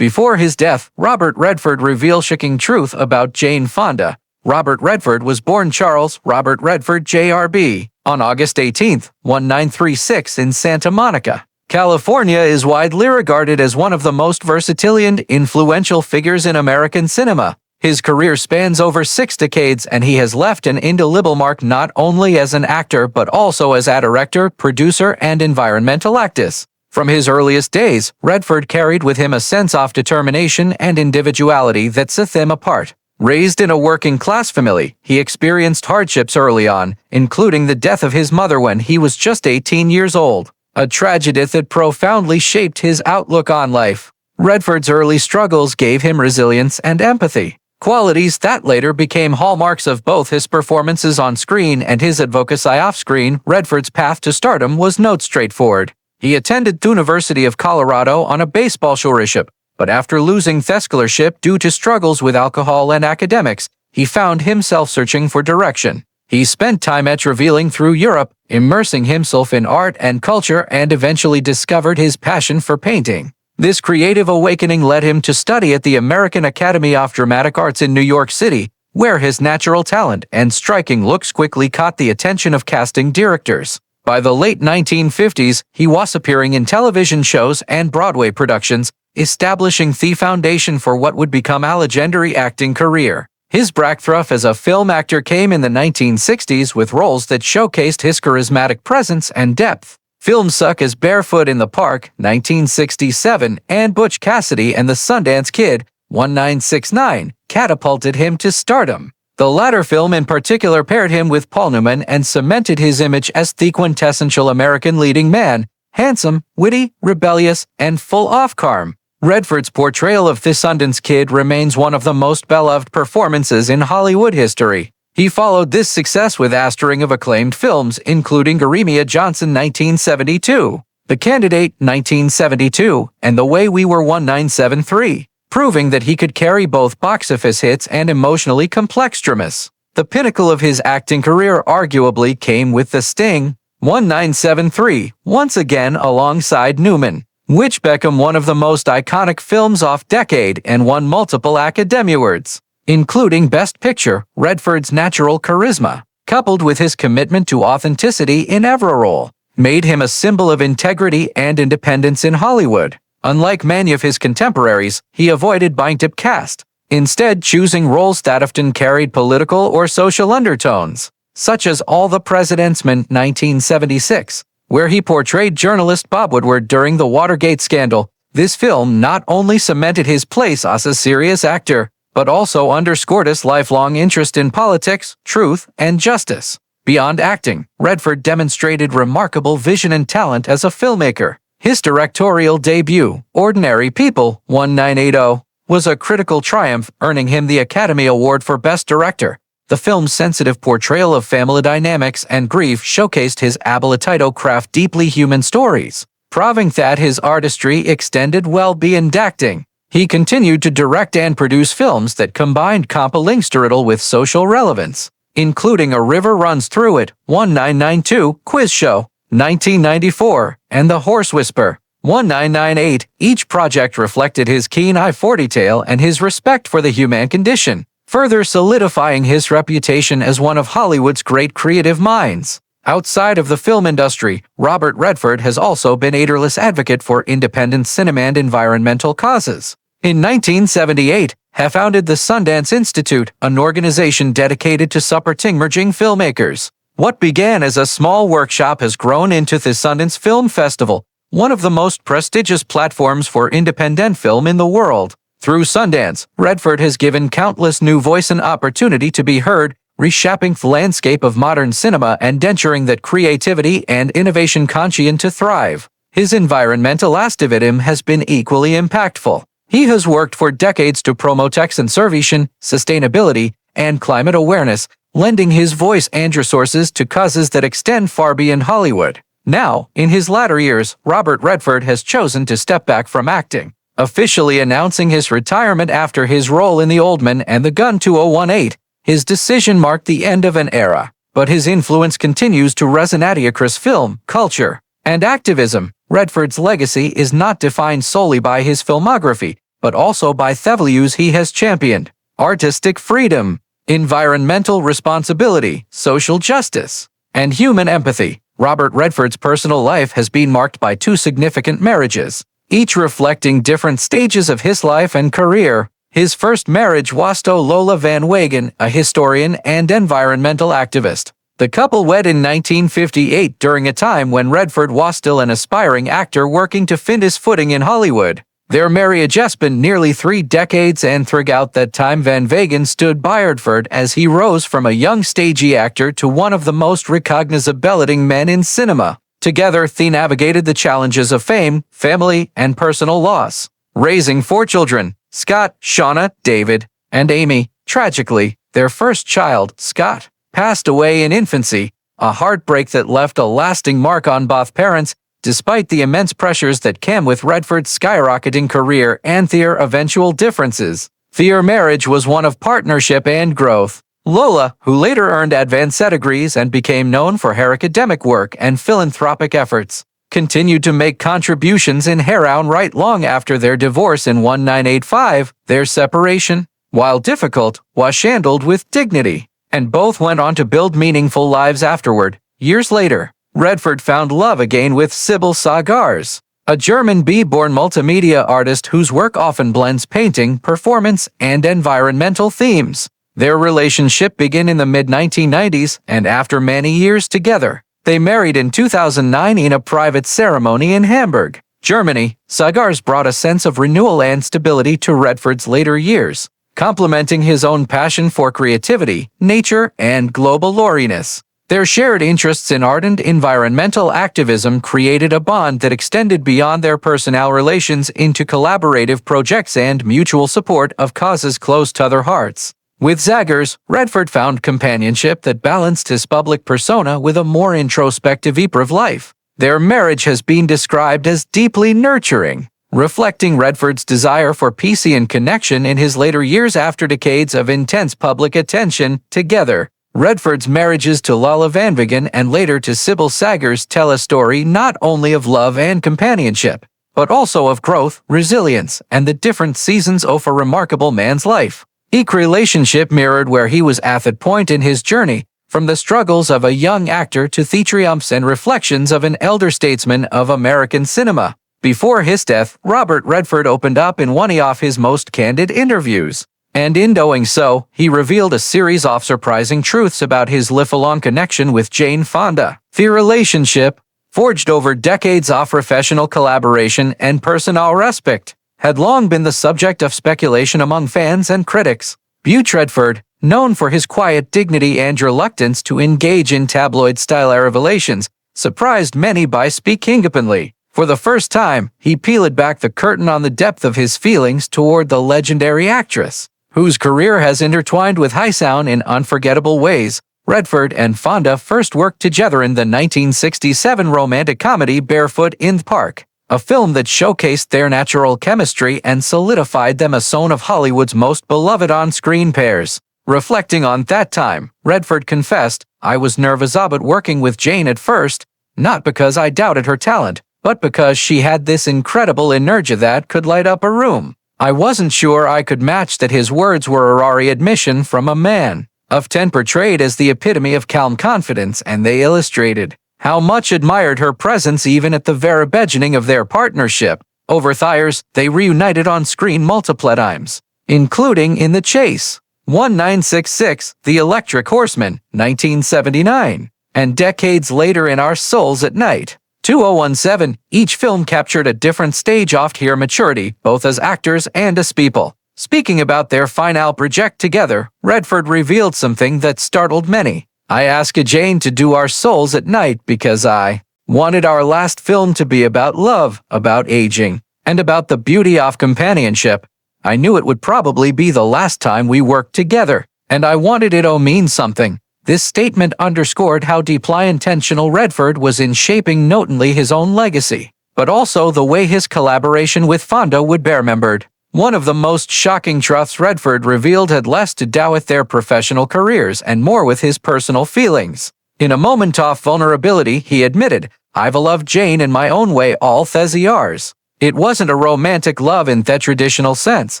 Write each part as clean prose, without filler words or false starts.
Before his death, Robert Redford revealed shocking truth about Jane Fonda. Robert Redford was born Charles Robert Redford Jr.B. on August 18, 1936 in Santa Monica, California. Is widely regarded as one of the most versatile and influential figures in American cinema. His career spans over 6 decades, and he has left an indelible mark not only as an actor but also as a director, producer, and environmental activist. From his earliest days, Redford carried with him a sense of determination and individuality that set him apart. Raised in a working-class family, he experienced hardships early on, including the death of his mother when he was just 18 years old, a tragedy that profoundly shaped his outlook on life. Redford's early struggles gave him resilience and empathy, qualities that later became hallmarks of both his performances on screen and his advocacy off-screen. Redford's path to stardom was not straightforward. He attended the University of Colorado on a baseball scholarship, but after losing the scholarship due to struggles with alcohol and academics, he found himself searching for direction. He spent time traveling through Europe, immersing himself in art and culture, and eventually discovered his passion for painting. This creative awakening led him to study at the American Academy of Dramatic Arts in New York City, where his natural talent and striking looks quickly caught the attention of casting directors. By the late 1950s, he was appearing in television shows and Broadway productions, establishing the foundation for what would become a legendary acting career. His breakthrough as a film actor came in the 1960s with roles that showcased his charismatic presence and depth. Films such as Barefoot in the Park, 1967, and Butch Cassidy and the Sundance Kid, 1969, catapulted him to stardom. The latter film in particular paired him with Paul Newman and cemented his image as the quintessential American leading man, handsome, witty, rebellious, and full of charm. Redford's portrayal of the Sundance Kid remains one of the most beloved performances in Hollywood history. He followed this success with a string of acclaimed films, including Jeremiah Johnson 1972, The Candidate 1972, and The Way We Were 1973. Proving that he could carry both box office hits and emotionally complex dramas. The pinnacle of his acting career arguably came with The Sting, 1973, once again alongside Newman, which became one of the most iconic films of the decade and won multiple Academy Awards, including Best Picture. Redford's natural charisma, coupled with his commitment to authenticity in every role, made him a symbol of integrity and independence in Hollywood. Unlike many of his contemporaries, he avoided buying typecast, instead choosing roles that often carried political or social undertones, such as All the President's Men 1976, where he portrayed journalist Bob Woodward during the Watergate scandal. This film not only cemented his place as a serious actor, but also underscored his lifelong interest in politics, truth, and justice. Beyond acting, Redford demonstrated remarkable vision and talent as a filmmaker. His directorial debut, Ordinary People, 1980, was a critical triumph, earning him the Academy Award for Best Director. The film's sensitive portrayal of family dynamics and grief showcased his ability to craft deeply human stories, proving that his artistry extended well beyond acting. He continued to direct and produce films that combined compelling storytelling with social relevance, including A River Runs Through It, 1992, Quiz Show, 1994, and The Horse Whisperer, 1998. Each project reflected his keen eye for detail and his respect for the human condition, further solidifying his reputation as one of Hollywood's great creative minds. Outside of the film industry, Robert Redford has also been a tireless advocate for independent cinema and environmental causes. In 1978, he founded the Sundance Institute, an organization dedicated to supporting emerging filmmakers. What began as a small workshop has grown into the Sundance Film Festival, one of the most prestigious platforms for independent film in the world. Through Sundance, Redford has given countless new voices an opportunity to be heard, reshaping the landscape of modern cinema and ensuring that creativity and innovation continue to thrive. His environmental activism has been equally impactful. He has worked for decades to promote conservation, sustainability, and climate awareness, lending his voice and resources to causes that extend far beyond Hollywood. Now, in his latter years, Robert Redford has chosen to step back from acting, officially announcing his retirement after his role in The Old Man and The Gun 2018. His decision marked the end of an era, but his influence continues to resonate across film, culture, and activism. Redford's legacy is not defined solely by his filmography. but also by the values he has championed: artistic freedom, environmental responsibility, social justice, and human empathy. Robert Redford's personal life has been marked by 2 significant marriages, each reflecting different stages of his life and career. His first marriage was to Lola Van Wagen, a historian and environmental activist. The couple wed in 1958 during a time when Redford was still an aspiring actor working to find his footing in Hollywood. Their marriage has been nearly 3 decades, and throughout that time Van Wagen stood by Redford as he rose from a young stagey actor to one of the most recognizable men in cinema. Together, they navigated the challenges of fame, family, and personal loss, raising 4 children: Scott, Shauna, David, and Amy. Tragically, their first child, Scott, passed away in infancy, a heartbreak that left a lasting mark on both parents. Despite the immense pressures that came with Redford's skyrocketing career and their eventual differences, their marriage was one of partnership and growth. Lola, who later earned advanced degrees and became known for her academic work and philanthropic efforts, continued to make contributions in her own right long after their divorce in 1985. Their separation, while difficult, was handled with dignity, and both went on to build meaningful lives afterward. Years later, Redford found love again with Sybil Sagars, a German born multimedia artist whose work often blends painting, performance, and environmental themes. Their relationship began in the mid-1990s, and after many years together, they married in 2009 in a private ceremony in Hamburg, Germany. Sagars brought a sense of renewal and stability to Redford's later years, complementing his own passion for creativity, nature, and global loneliness. Their shared interests in art and environmental activism created a bond that extended beyond their personal relations into collaborative projects and mutual support of causes close to their hearts. With Sagars, Redford found companionship that balanced his public persona with a more introspective private life. Their marriage has been described as deeply nurturing, reflecting Redford's desire for peace and connection in his later years after decades of intense public attention. Together, Redford's marriages to Lola Van Wagen and later to Sybil Sagars tell a story not only of love and companionship, but also of growth, resilience, and the different seasons of a remarkable man's life. Each relationship mirrored where he was at that point in his journey, from the struggles of a young actor to the triumphs and reflections of an elder statesman of American cinema. Before his death, Robert Redford opened up in one of his most candid interviews, and in doing so, he revealed a series of surprising truths about his lifelong connection with Jane Fonda. The relationship, forged over decades of professional collaboration and personal respect, had long been the subject of speculation among fans and critics. Redford, known for his quiet dignity and reluctance to engage in tabloid-style revelations, surprised many by speaking openly. For the first time, he peeled back the curtain on the depth of his feelings toward the legendary actress, whose career has intertwined with high sound in unforgettable ways. Redford and Fonda first worked together in the 1967 romantic comedy Barefoot in the Park, a film that showcased their natural chemistry and solidified them as one of Hollywood's most beloved on-screen pairs. Reflecting on that time, Redford confessed, "I was nervous about working with Jane at first, not because I doubted her talent, but because she had this incredible energy that could light up a room. I wasn't sure I could match that." His words were a rare admission from a man of 10 portrayed as the epitome of calm confidence, and they illustrated how much admired her presence even at the very beginning of their partnership. Over the years, they reunited on screen multiple times, including in The Chase, 1966, The Electric Horseman, 1979, and decades later in Our Souls at Night, 2017. Each film captured a different stage of their maturity, both as actors and as people. Speaking about their final project together, Redford revealed something that startled many. "I asked Jane to do Our Souls at Night because I wanted our last film to be about love, about aging, and about the beauty of companionship. I knew it would probably be the last time we worked together, and I wanted it to mean something." This statement underscored how deeply intentional Redford was in shaping not only his own legacy, but also the way his collaboration with Fonda would be remembered. One of the most shocking truths Redford revealed had less to do with their professional careers and more with his personal feelings. In a moment of vulnerability, he admitted, "I've loved Jane in my own way all these years. It wasn't a romantic love in the traditional sense,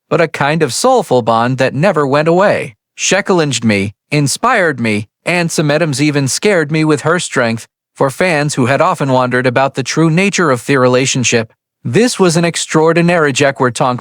but a kind of soulful bond that never went away. She challenged me, inspired me, and sometimes even scared me with her strength. For fans who had often wondered about the true nature of their relationship, this was an extraordinary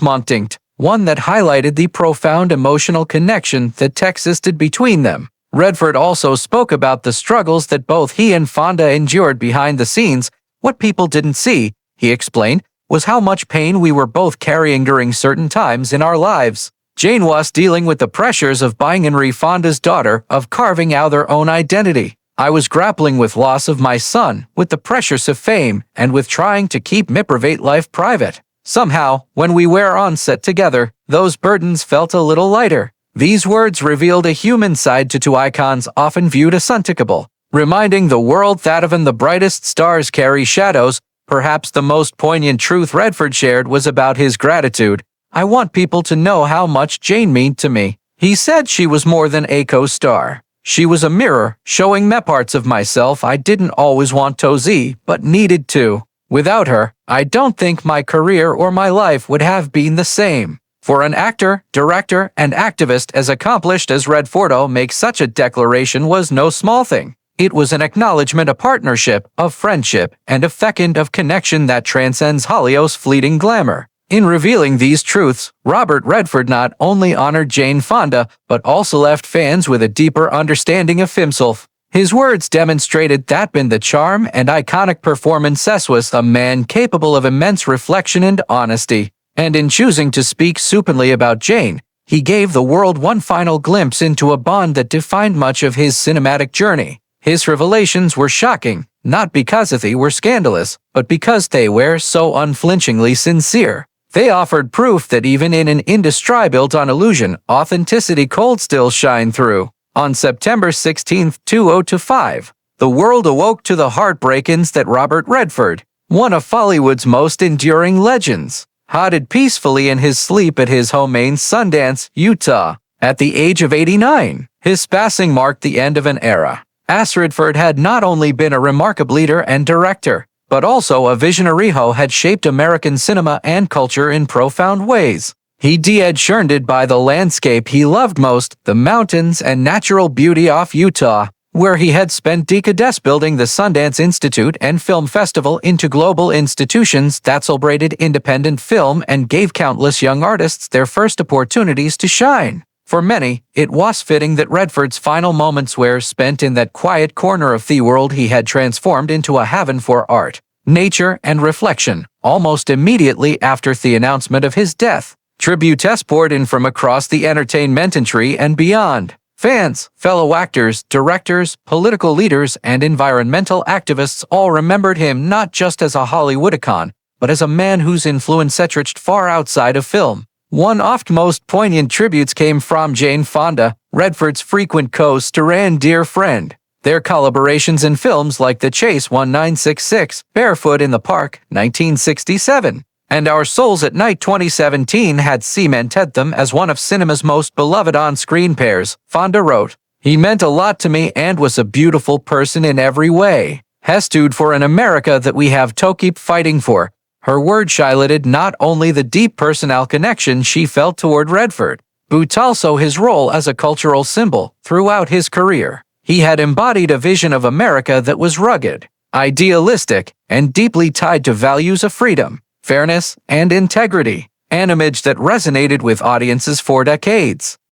moment, one that highlighted the profound emotional connection that existed between them. Redford also spoke about the struggles that both he and Fonda endured behind the scenes. What people didn't see, he explained, was how much pain we were both carrying during certain times in our lives. Jane was dealing with the pressures of being Henry Fonda's daughter, of carving out their own identity. I was grappling with loss of my son, with the pressures of fame, and with trying to keep my private life private. Somehow, when we were on set together, those burdens felt a little lighter. These words revealed a human side to two icons often viewed as untouchable, reminding the world that even the brightest stars carry shadows. Perhaps the most poignant truth Redford shared was about his gratitude. "I want people to know how much Jane meant to me." He said she was more than a co-star. She was a mirror, showing me parts of myself I didn't always want to see, but needed to. Without her, I don't think my career or my life would have been the same. For an actor, director, and activist as accomplished as Redford make such a declaration was no small thing. It was an acknowledgement, a partnership, of friendship, and a fecund of connection that transcends Hollywood's fleeting glamour. In revealing these truths, Robert Redford not only honored Jane Fonda, but also left fans with a deeper understanding of himself. His words demonstrated that in the charm and iconic performances was a man capable of immense reflection and honesty. And in choosing to speak openly about Jane, he gave the world one final glimpse into a bond that defined much of his cinematic journey. His revelations were shocking, not because they were scandalous, but because they were so unflinchingly sincere. They offered proof that even in an industry built on illusion, authenticity could still shine through. On September 16, 2005, the world awoke to the heartbreakings that Robert Redford, one of Hollywood's most enduring legends, died peacefully in his sleep at his home in Sundance, Utah. At the age of 89, his passing marked the end of an era. As Redford had not only been a remarkable leader and director, but also a visionary who had shaped American cinema and culture in profound ways. He had churned by the landscape he loved most, the mountains and natural beauty of Utah, where he had spent decades building the Sundance Institute and Film Festival into global institutions that celebrated independent film and gave countless young artists their first opportunities to shine. For many, it was fitting that Redford's final moments were spent in that quiet corner of the world he had transformed into a haven for art, nature, and reflection, almost immediately after the announcement of his death. Tributes poured in from across the entertainment industry and beyond. Fans, fellow actors, directors, political leaders, and environmental activists all remembered him not just as a Hollywood icon, but as a man whose influence stretched far outside of film. One of the most poignant tributes came from Jane Fonda, Redford's frequent co-star and dear friend. Their collaborations in films like The Chase 1966, Barefoot in the Park, 1967, and Our Souls at Night 2017 had cemented them as one of cinema's most beloved on-screen pairs. Fonda wrote, "He meant a lot to me and was a beautiful person in every way. He stood for an America that we have to keep fighting for." Her words highlighted not only the deep personal connection she felt toward Redford, but also his role as a cultural symbol throughout his career. He had embodied a vision of America that was rugged, idealistic, and deeply tied to values of freedom, fairness, and integrity, an image that resonated with audiences for decades.